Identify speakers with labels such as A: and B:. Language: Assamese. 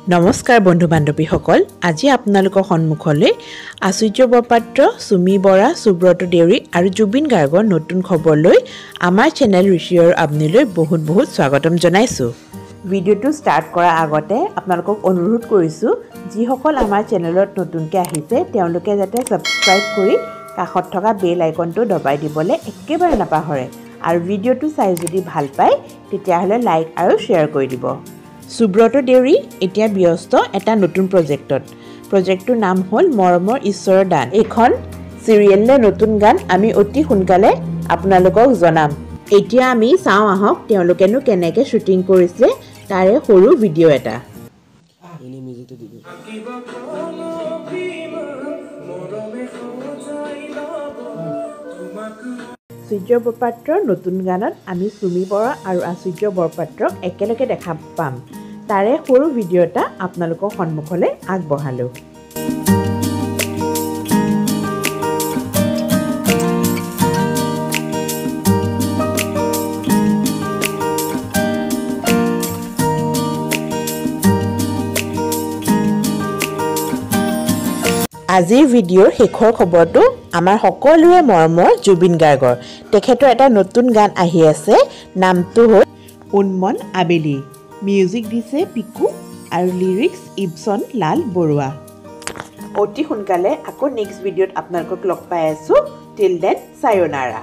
A: নমস্কাৰ বন্ধু বান্ধৱীসকল আজি আপোনালোকৰ সন্মুখলৈ আশ্চৰ্য বৰপাত্ৰ সুমি বৰা সুব্ৰত দেউৰী আৰু জুবিন গাৰ্গৰ নতুন খবৰ লৈ আমাৰ চেনেল ঋষি আৰু আপনিলৈ বহুত বহুত স্বাগতম জনাইছো ভিডিওটো ষ্টাৰ্ট কৰাৰ আগতে আপোনালোকক অনুৰোধ কৰিছো যিসকল আমাৰ চেনেলত নতুনকৈ আহিছে তেওঁলোকে যাতে সাবস্ক্ৰাইব কৰি কাষত থকা বেল আইকনটো দবাই দিবলৈ একেবাৰে নাপাহৰে আৰু ভিডিওটো চাই যদি ভাল পায় তেতিয়াহলে লাইক আৰু শেয়াৰ কৰি দিব সুব্ৰত দেউৰী এতিয়া ব্যস্ত এটা নতুন প্ৰজেক্টৰ নাম হ'ল মৰমৰ ঈশ্বৰৰ দান এখন সিৰিয়েলৰ নতুন গান আমি অতি সোনকালে আপোনালোকক জনাম এতিয়া আমি চাওঁ আহক তেওঁলোকেনো কেনেকৈ শুটিং কৰিছে তাৰে সৰু ভিডিও এটা
B: এনে মিউজিকটো দি দিও
A: আশ্চৰ্য বৰপাত্ৰৰ নতুন গানত আমি সুমি বৰা আৰু আশ্চৰ্য বৰপাত্ৰক একেলগে দেখা পাম তাৰে সৰু ভিডিও এটা আপোনালোকৰ সন্মুখলৈ আগবঢ়ালো আজিৰ ভিডিওৰ শেষৰ খবৰটো আমাৰ সকলোৰে মৰমৰ জুবিন গাৰ্গৰ তেখেতৰ এটা নতুন গান আহি আছে নামটো হ'ল উন্মন আবেলি মিউজিক দিছে পিকু আৰু লিৰিক্স ইবছন লাল বৰুৱা অতি সোনকালে আকৌ নেক্সট ভিডিওত আপোনালোকক লগ পাই আছো টিল দেন সায়োনাৰা